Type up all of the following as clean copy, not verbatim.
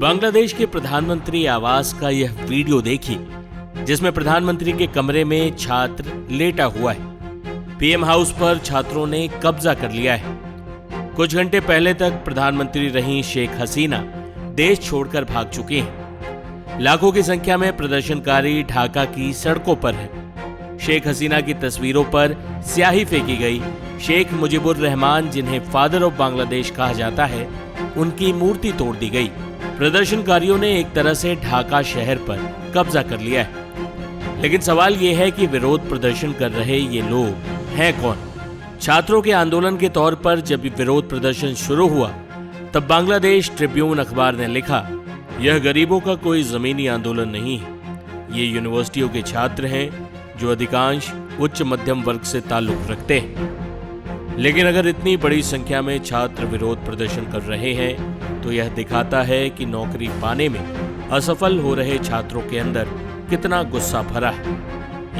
बांग्लादेश के प्रधानमंत्री आवास का यह वीडियो देखिए, जिसमें प्रधानमंत्री के कमरे में छात्र लेटा हुआ है। पीएम हाउस पर छात्रों ने कब्जा कर लिया है। कुछ घंटे पहले तक प्रधानमंत्री रही शेख हसीना देश छोड़कर भाग चुकी हैं। लाखों की संख्या में प्रदर्शनकारी ढाका की सड़कों पर हैं। शेख हसीना की तस्वीरों पर स्याही फेंकी गई। शेख मुजीबुर रहमान, जिन्हें फादर ऑफ बांग्लादेश कहा जाता है, उनकी मूर्ति तोड़ दी गई। प्रदर्शनकारियों ने एक तरह से ढाका शहर पर कब्जा कर लिया है। लेकिन सवाल यह है कि विरोध प्रदर्शन कर रहे ये लोग हैं कौन? छात्रों के आंदोलन के तौर पर जब विरोध प्रदर्शन शुरू हुआ, तब बांग्लादेश ट्रिब्यून अखबार ने लिखा, यह गरीबों का कोई जमीनी आंदोलन नहीं है। ये यूनिवर्सिटियों के छात्र हैं जो अधिकांश उच्च मध्यम वर्ग से ताल्लुक रखते हैं। लेकिन अगर इतनी बड़ी संख्या में छात्र विरोध प्रदर्शन कर रहे हैं, तो यह दिखाता है कि नौकरी पाने में असफल हो रहे छात्रों के अंदर कितना गुस्सा भरा है।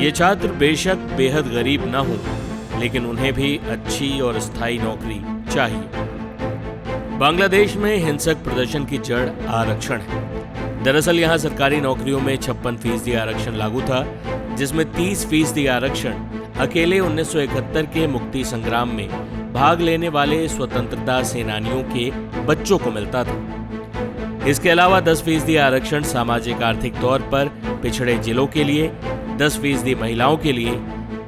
ये छात्र बेशक बेहद गरीब न हो, लेकिन उन्हें भी अच्छी और स्थायी नौकरी चाहिए। बांग्लादेश में हिंसक प्रदर्शन की जड़ आरक्षण है। दरअसल यहाँ सरकारी नौकरियों में 56% आरक्षण लागू था, जिसमें 30% आरक्षण अकेले 1971 के मुक्ति संग्राम में भाग लेने वाले स्वतंत्रता सेनानियों के बच्चों को मिलता था। इसके अलावा 10% आरक्षण सामाजिक आर्थिक तौर पर पिछड़े जिलों के लिए, 10% महिलाओं के लिए,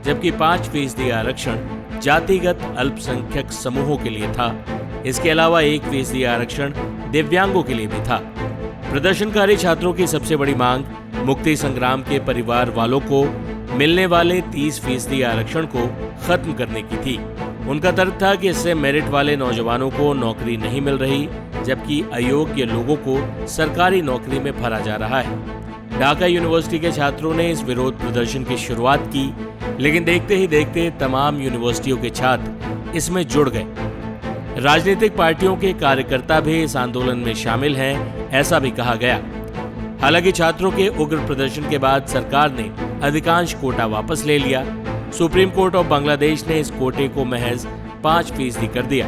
जबकि 5% आरक्षण जातिगत अल्पसंख्यक समूहों के लिए था। इसके अलावा 1% आरक्षण दिव्यांगों के लिए भी था। प्रदर्शनकारी छात्रों की सबसे बड़ी मांग मुक्ति संग्राम के परिवार वालों को मिलने वाले 30% आरक्षण को खत्म करने की थी। उनका तर्क था कि इससे मेरिट वाले नौजवानों को नौकरी नहीं मिल रही, जबकि अयोग्य लोगों को सरकारी नौकरी में भरा जा रहा है। ढाका यूनिवर्सिटी के छात्रों ने इस विरोध प्रदर्शन की शुरुआत की, लेकिन देखते ही देखते तमाम यूनिवर्सिटियों के छात्र इसमें जुड़ गए। राजनीतिक पार्टियों के कार्यकर्ता भी इस आंदोलन में शामिल हैं, ऐसा भी कहा गया। हालांकि छात्रों के उग्र प्रदर्शन के बाद सरकार ने अधिकांश कोटा वापस ले लिया। सुप्रीम कोर्ट ऑफ बांग्लादेश ने इस कोटे को महज 5% कर दिया।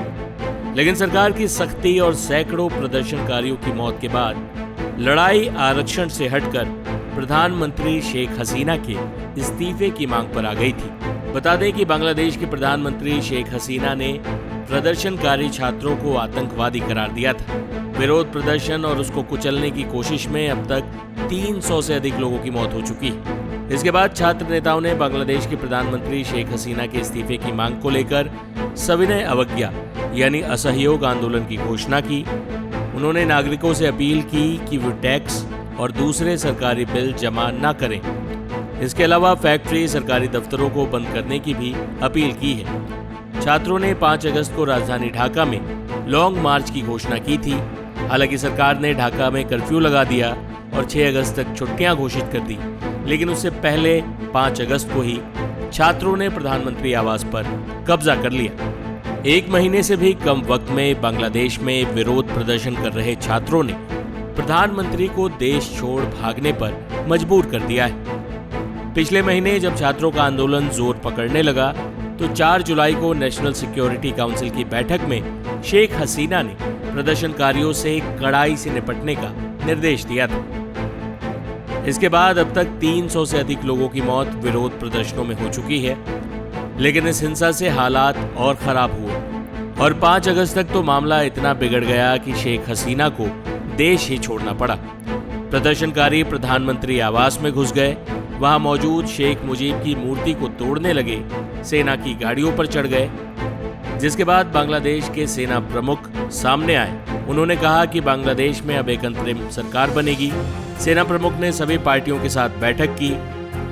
लेकिन सरकार की सख्ती और सैकड़ों प्रदर्शनकारियों की मौत के बाद लड़ाई आरक्षण से हटकर प्रधानमंत्री शेख हसीना के इस्तीफे की मांग पर आ गई थी। बता दें कि बांग्लादेश के प्रधानमंत्री शेख हसीना ने प्रदर्शनकारी छात्रों को आतंकवादी करार दिया था। विरोध प्रदर्शन और उसको कुचलने की कोशिश में अब तक 300 से अधिक लोगों की मौत हो चुकी है। इसके बाद छात्र नेताओं ने बांग्लादेश के प्रधानमंत्री शेख हसीना के इस्तीफे की मांग को लेकर सविनय अवज्ञा यानी असहयोग आंदोलन की घोषणा की। उन्होंने नागरिकों से अपील की कि वो टैक्स और दूसरे सरकारी बिल जमा न करें। इसके अलावा फैक्ट्री, सरकारी दफ्तरों को बंद करने की भी अपील की है। छात्रों ने 5 अगस्त को राजधानी ढाका में लॉन्ग मार्च की घोषणा की थी। हालांकि सरकार ने ढाका में कर्फ्यू लगा दिया और 6 अगस्त तक छुट्टियां घोषित कर दी, लेकिन उससे पहले 5 अगस्त को ही छात्रों ने प्रधानमंत्री आवास पर कब्जा कर लिया। 1 महीने से भी कम वक्त में बांग्लादेश में विरोध प्रदर्शन कर रहे छात्रों ने प्रधानमंत्री को देश छोड़ भागने पर मजबूर कर दिया है। पिछले महीने जब छात्रों का आंदोलन जोर पकड़ने लगा, तो 4 जुलाई को नेशनल सिक्योरिटी काउंसिल की बैठक में शेख हसीना ने प्रदर्शनकारियों से कड़ाई से निपटने का निर्देश दिया था। इसके बाद अब तक 300 से अधिक लोगों की मौत विरोध प्रदर्शनों में हो चुकी है। लेकिन इस हिंसा से हालात और खराब हुए और 5 अगस्त तक तो मामला इतना बिगड़ गया कि शेख हसीना को देश ही छोड़ना पड़ा। प्रदर्शनकारी प्रधानमंत्री आवास में घुस गए, वहां मौजूद शेख मुजीब की मूर्ति को तोड़ने लगे, सेना की गाड़ियों पर चढ़ गए। जिसके बाद बांग्लादेश के सेना प्रमुख सामने आए। उन्होंने कहा कि बांग्लादेश में अब एक अंतरिम सरकार बनेगी। सेना प्रमुख ने सभी पार्टियों के साथ बैठक की।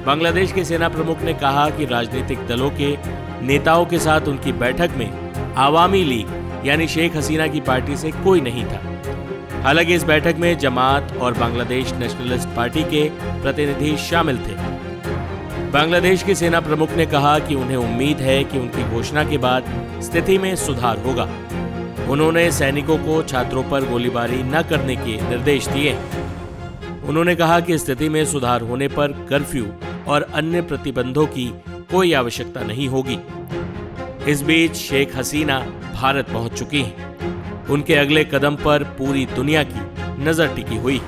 बांग्लादेश के सेना प्रमुख ने कहा कि राजनीतिक दलों के नेताओं के साथ उनकी बैठक में आवामी लीग यानी शेख हसीना की पार्टी से कोई नहीं था। हालांकि इस बैठक में जमात और बांग्लादेश नेशनलिस्ट पार्टी के प्रतिनिधि शामिल थे। बांग्लादेश के सेना प्रमुख ने कहा कि उन्हें उम्मीद है कि उनकी घोषणा के बाद स्थिति में सुधार होगा। उन्होंने सैनिकों को छात्रों पर गोलीबारी न करने के निर्देश दिए। उन्होंने कहा कि स्थिति में सुधार होने पर कर्फ्यू और अन्य प्रतिबंधों की कोई आवश्यकता नहीं होगी। इस बीच शेख हसीना भारत पहुंच चुकी हैं। उनके अगले कदम पर पूरी दुनिया की नजर टिकी हुई।